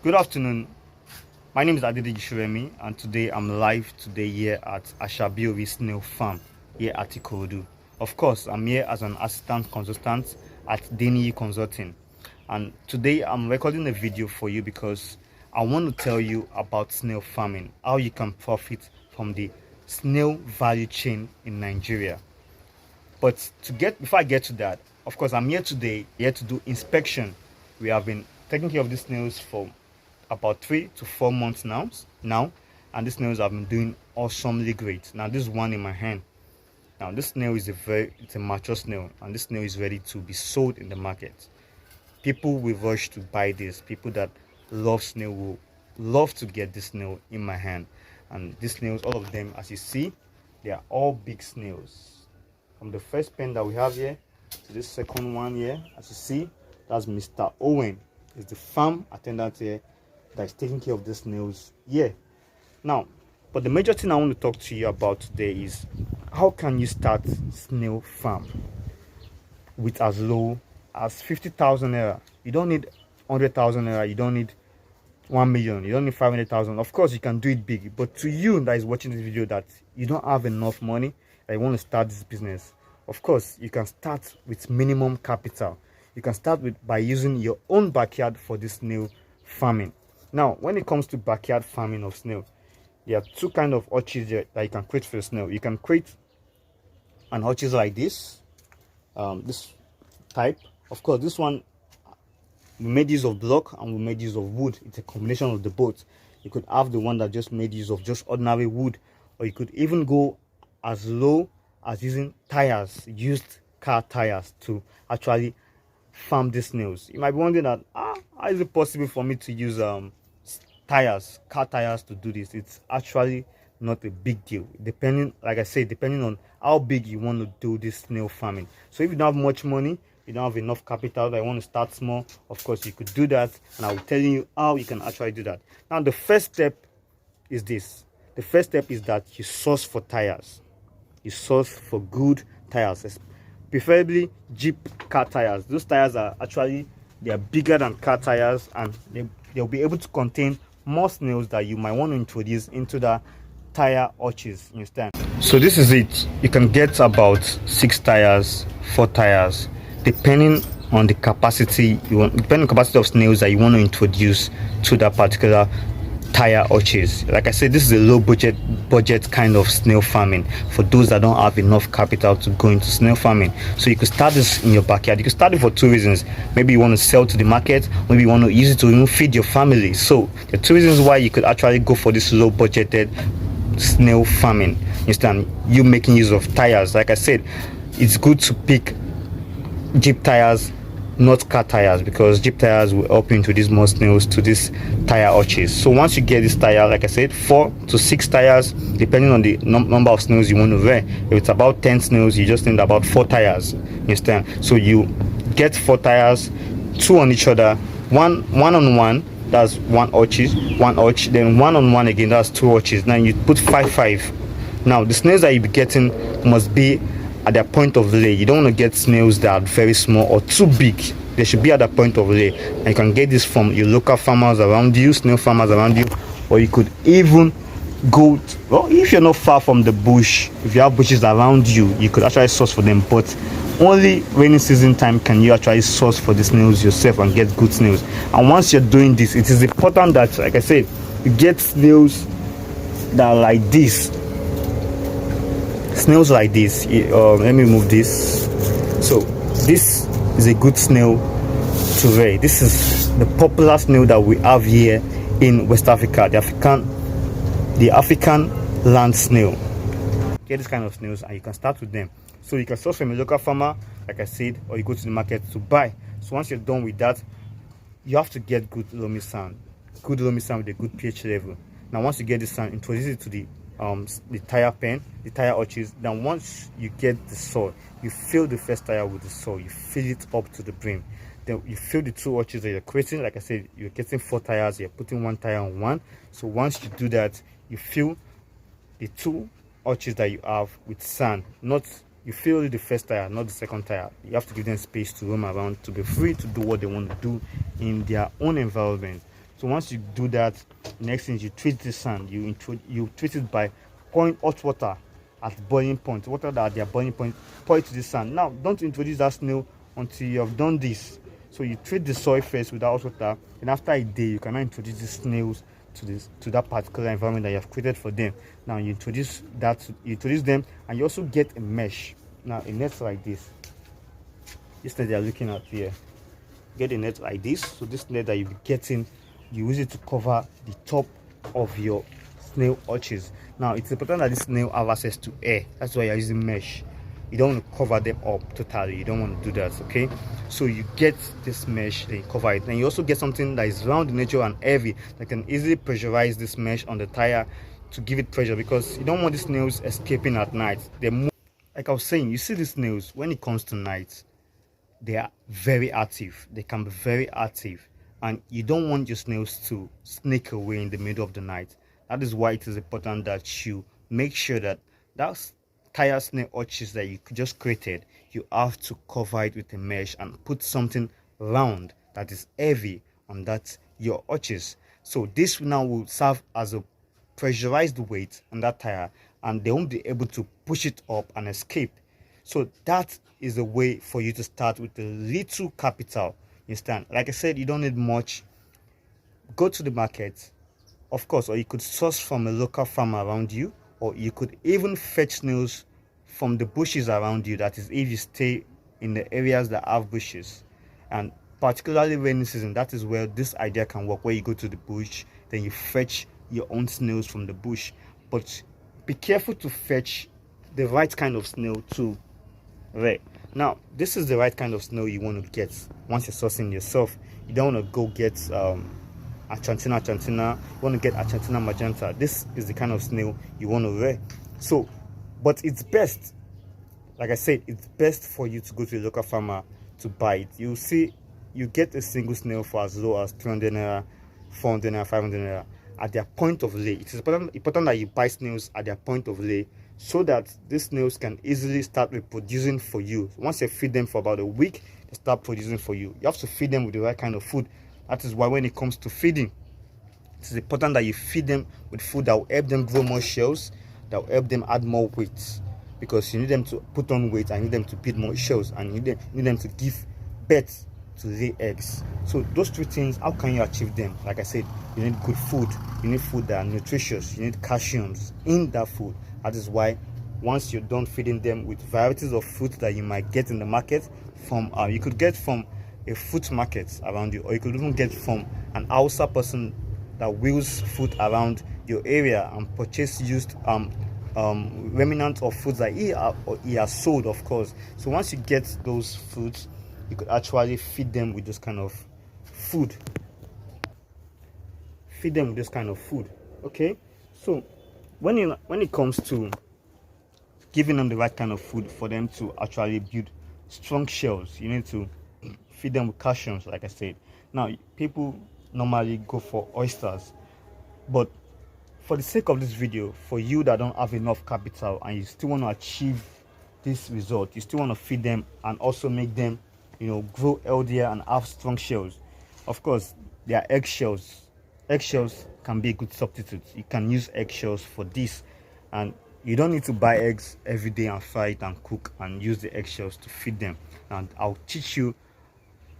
Good afternoon. My name is Adedeji Shoremi, and today I'm live here at Ashabiowi Snail Farm here at Ikorodu. Of course, I'm here as an assistant consultant at Deni Consulting, and today I'm recording a video for you because I want to tell you about snail farming, how you can profit from the snail value chain in Nigeria. But before I get to that, of course, I'm here today to do inspection. We have been taking care of these snails for about 3 to 4 months now, and these snails have been doing awesomely great. Now this is one in my hand. Now this snail is a mature snail, and this snail is ready to be sold in the market. People will rush to buy this. People that love snail will love to get this snail in my hand. And these snails, all of them, as you see, they are all big snails. From the first pen that we have here to this second one here, as you see, that's Mr. Owen. Is the farm attendant here that is taking care of the snails here. Now, but the major thing I want to talk to you about today is how can you start snail farm with as low as 50,000 naira. You don't need 100,000 naira. You don't need 1 million. You don't need 500,000. Of course, you can do it big, but to you that is watching this video that you don't have enough money, that you want to start this business, of course, you can start with minimum capital. You can start by using your own backyard for this snail farming. Now, when it comes to backyard farming of snail, there are two kinds of orchids that you can create for the snail. You can create an orchid like this type. Of course, this one we made use of block and we made use of wood. It's a combination of the both. You could have the one that just made use of just ordinary wood, or you could even go as low as using tires, used car tires, to actually farm these snails. You might be wondering that how is it possible for me to use car tires to do this? It's actually not a big deal, depending, like I said, depending on how big you want to do this snail farming. So if you don't have much money, you don't have enough capital, that you want to start small, of course you could do that, and I will tell you how you can actually do that. Now the first step is this. The first step is that you source for tires. You source for good tires, preferably Jeep car tires. Those tires are actually, they are bigger than car tires, and they'll be able to contain more snails that you might want to introduce into the tire orchards. You understand? So this is it. You can get about 6 tires, 4 tires, depending on the capacity depending on the capacity of snails that you want to introduce to that particular tire orchards. Like I said, this is a low budget kind of snail farming for those that don't have enough capital to go into snail farming. So you could start this in your backyard. You could start it for 2 reasons. Maybe you want to sell to the market, maybe you want to use it to even feed your family. So the 2 reasons why you could actually go for this low budgeted snail farming. You understand? You making use of tires. Like I said, it's good to pick Jeep tires, not car tires, because Jeep tires will help you introduce more snails to this tire orchards. So once you get this tire, like I said, 4 to 6 tires, depending on the number of snails you want to rear. If it's about 10 snails, you just need about 4 tires. You understand? So you get 4 tires, 2 on each other, one on one, that's 1 orchard, then 1 on 1 again, that's 2 orchards. Now you put 5. Now the snails that you be getting must be at their point of lay. You don't want to get snails that are very small or too big. They should be at the point of lay, and you can get this from your local farmers around you, snail farmers around you, or you could even go well, if you're not far from the bush, if you have bushes around you, you could actually source for them. But only rainy season time can you actually source for the snails yourself and get good snails. And once you're doing this, it is important that, like I said, you get snails that are like this. Snails like this. Let me move this. So this is a good snail to rear. This is the popular snail that we have here in West Africa, the African land snail. Get this kind of snails and you can start with them. So you can source from a local farmer, like I said, or you go to the market to buy. So once you're done with that, you have to get good loamy sand with a good pH level. Now once you get this sand, introduce it to the tire pen, the tire orchards. Then once you get the soil, you fill the first tire with the soil, you fill it up to the brim. Then you fill the 2 orchards that you're creating. Like I said, you're getting 4 tires, you're putting 1 tire on 1. So once you do that, you fill the 2 orchards that you have with sand. You fill the first tire, not the second tire. You have to give them space to roam around, to be free to do what they want to do in their own environment. So So once you do that, next thing is you treat the sand. You treat it by pouring hot water at boiling point, water that at their boiling point, pour it to the sand. Now don't introduce that snail until you have done this. So you treat the soil first with hot water, and after a day you can now introduce the snails to that particular environment that you have created for them. Now you introduce them, and you also get a mesh. Now a net like this net they are looking at here, get a net like this. So this net that you'll be getting, you use it to cover the top of your snail hutches. Now it's important that this snail have access to air. That's why you're using mesh. You don't want to cover them up totally. You don't want to do that, okay? So you get this mesh, then you cover it. And you also get something that is round in nature and heavy that can easily pressurize this mesh on the tire to give it pressure, because you don't want the snails escaping at night. They're more, like I was saying, you see the snails when it comes to night, they are very active. They can be very active, and you don't want your snails to sneak away in the middle of the night. That is why it is important that you make sure that tire snail hutches that you just created, you have to cover it with a mesh and put something round that is heavy on that your hutches. So this now will serve as a pressurized weight on that tire, and they won't be able to push it up and escape. So that is a way for you to start with a little capital. You understand? Like I said, you don't need much. Go to the market, of course, or you could source from a local farmer around you, or you could even fetch snails from the bushes around you. That is, if you stay in the areas that have bushes, and particularly rainy season, that is where this idea can work, where you go to the bush, then you fetch your own snails from the bush. But be careful to fetch the right kind of snail too. Right now, this is the right kind of snail you want to get once you're sourcing yourself. You don't want to go get Achantina. You want to get Achantina magenta. This is the kind of snail you want to rear. So, but it's best, like I said, it's best for you to go to a local farmer to buy it. You see, you get a single snail for as low as 300 naira, 400 naira, 500 naira at their point of lay. It is important that you buy snails at their point of lay, so that these snails can easily start reproducing for you. Once you feed them for about a week, they start producing for you. You have to feed them with the right kind of food. That is why when it comes to feeding, it is important that you feed them with food that will help them grow more shells, that will help them add more weight, because you need them to put on weight, and you need them to build more shells, and you need them to give birth to lay eggs. So those three things, how can you achieve them? Like I said, you need good food. You need food that are nutritious. You need calciums in that food. That is why once you're done feeding them with varieties of fruit that you might get in the market from, you could get from a fruit market around you, or you could even get from an Hausa person that wheels fruit around your area and purchase used remnants of foods that he has sold, of course. So once you get those fruits, you could actually feed them with this kind of food. Okay, so when it comes to giving them the right kind of food for them to actually build strong shells, you need to feed them with calciums, like I said. Now, people normally go for oysters, but for the sake of this video, for you that don't have enough capital and you still want to achieve this result, you still want to feed them and also make them, grow healthier and have strong shells. Of course, there are eggshells. Eggshells can be a good substitute. You can use eggshells for this, and you don't need to buy eggs every day and fry it and cook and use the eggshells to feed them. And I'll teach you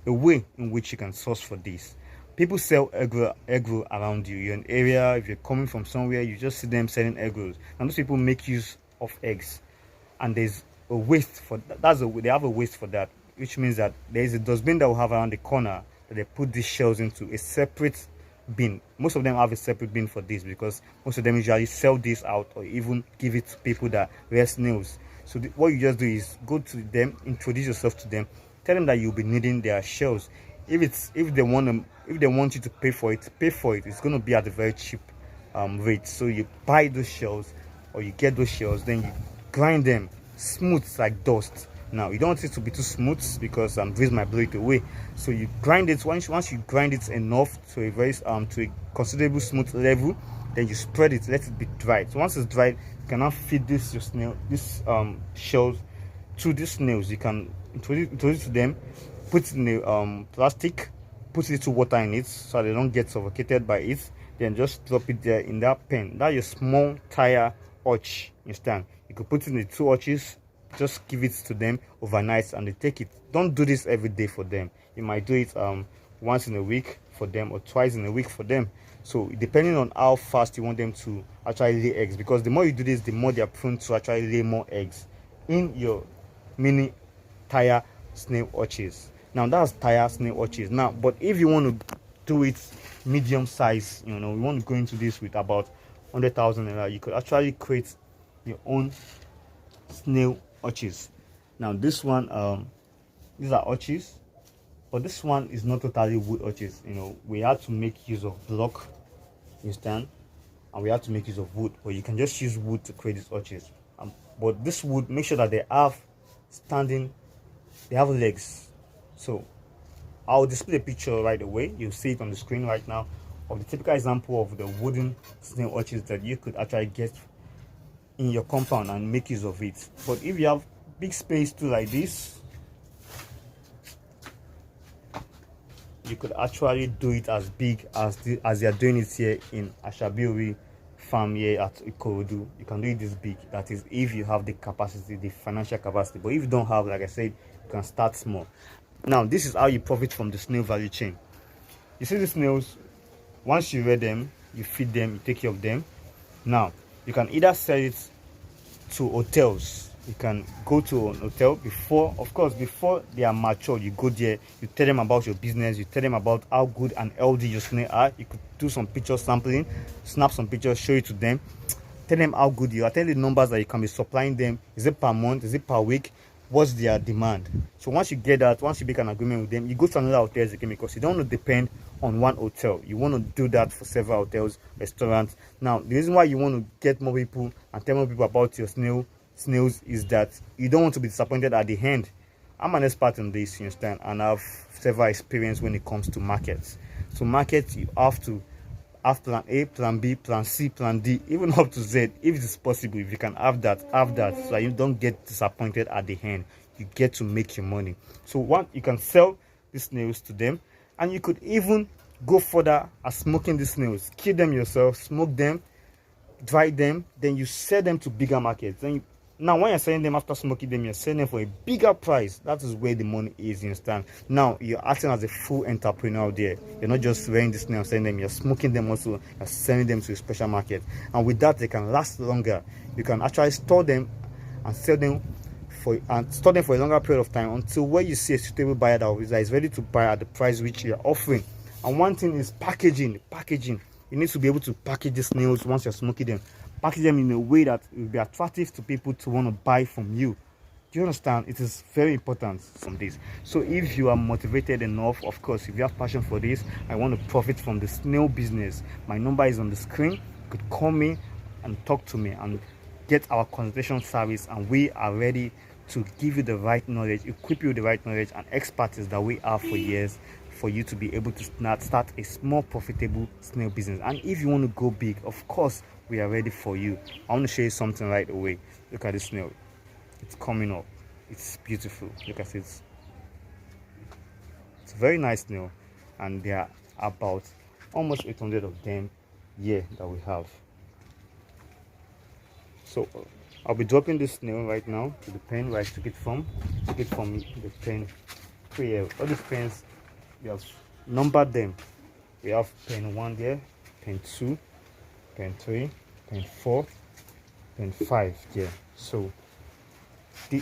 a way in which you can source for this. People sell egg roll around you. You're in an area, if you're coming from somewhere, you just see them selling egg rolls, and those people make use of eggs, and there's a waste for that. They have a waste for that, which means that there is a dustbin that will have around the corner that they put these shells into, a separate bin. Most of them have a separate bin for this, because most of them usually sell this out or even give it to people that rear snails. So what you just do is go to them, introduce yourself to them, tell them that you'll be needing their shells. If they want you to pay for it, it's going to be at a very cheap rate. So you buy those shells, or you get those shells, then you grind them smooth like dust. Now you don't want it to be too smooth, because breeze might blow it away. So you grind it. Once you grind it enough to a very to a considerable smooth level, then you spread it, let it be dried. So once it's dried, you can now feed this shells to these snails. You can introduce to them, put it in a plastic, put little water in it so they don't get suffocated by it. Then just drop it there in that pen. That is small tire hutch. You understand? You could put in the 2 hutches, just give it to them overnight and they take it. Don't do this every day for them. You might do it once in a week for them or twice in a week for them. So depending on how fast you want them to actually lay eggs, because the more you do this, the more they are prone to actually lay more eggs in your mini tire snail hutches. Now that's tire snail hutches. Now, but if you want to do it medium size, you know, you want to go into this with about 100,000 naira, you could actually create your own snail hutches. Now this one, these are hutches, but this one is not totally wood hutches. You know, we had to make use of block, you understand, and we had to make use of wood, but you can just use wood to create these hutches. But this wood, make sure that they have legs. So I'll display a picture right away. You'll see it on the screen right now of the typical example of the wooden snail hutches that you could actually get in your compound and make use of it. But if you have big space too like this, you could actually do it as big as they are doing it here in Ashabiori farm here at Ikorodu. You can do it this big. That is if you have the capacity, the financial capacity. But if you don't have, like I said, you can start small. Now this is how you profit from the snail value chain. You see the snails, once you rear them, you feed them, you take care of them. Now you can either sell it to hotels. You can go to an hotel before they are mature. You go there, you tell them about your business, you tell them about how good and healthy your snail are. You could do some picture sampling, snap some pictures, show it to them, tell them how good you are, tell the numbers that you can be supplying them. Is it per month? Is it per week? What's their demand? So once you get that, once you make an agreement with them, you go to another hotel again, because you don't want to depend on one hotel. You want to do that for several hotels, restaurants. Now the reason why you want to get more people and tell more people about your snails is that you don't want to be disappointed at the end. I'm an expert in this, you understand, and I have several experience when it comes to markets. So markets, you have to have plan A, plan B, plan C, plan D, even up to Z. If it is possible, if you can have that, so that you don't get disappointed at the end. You get to make your money. So one, you can sell the snails to them, and you could even go further as smoking the snails. Kill them yourself, smoke them, dry them, then you sell them to bigger markets. Now when you're selling them after smoking them, you're selling them for a bigger price. That is where the money is, you understand. Now you're acting as a full entrepreneur there. You're not just rearing the snail and selling them, you're smoking them also, you're selling them to a special market. And with that, they can last longer. You can actually store them and sell them for a longer period of time, until where you see a suitable buyer that is ready to buy at the price which you're offering. And one thing is packaging. You need to be able to package the snails once you're smoking them. Package them in a way that it will be attractive to people to want to buy from you. Do you understand? It is very important from this. So if you are motivated enough, of course, if you have passion for this, I want to profit from the snail business, my number is on the screen. You could call me and talk to me and get our consultation service, and we are ready to give you the right knowledge, equip you with the right knowledge and expertise that we have for years, for you to be able to start a small profitable snail business. And if you want to go big, of course, we are ready for you. I want to show you something right away. Look at this snail. It's coming up. It's beautiful. Look at it. It's a very nice snail, and there are about almost 800 of them here that we have. So I'll be dropping this snail right now to the pen where I took it from. Took it from the pen 3L. All these pens, we have numbered them. We have pen 1 there, pen 2, pen 3, pen 4, pen 5 here. So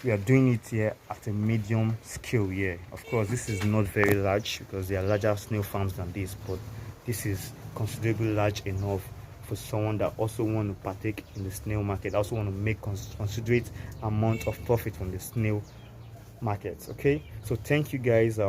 we are doing it here at a medium scale here. Of course, this is not very large because there are larger snail farms than this, but this is considerably large enough for someone that also want to partake in the snail market, also want to make considerate amount of profit from the snail market. Okay, so thank you guys.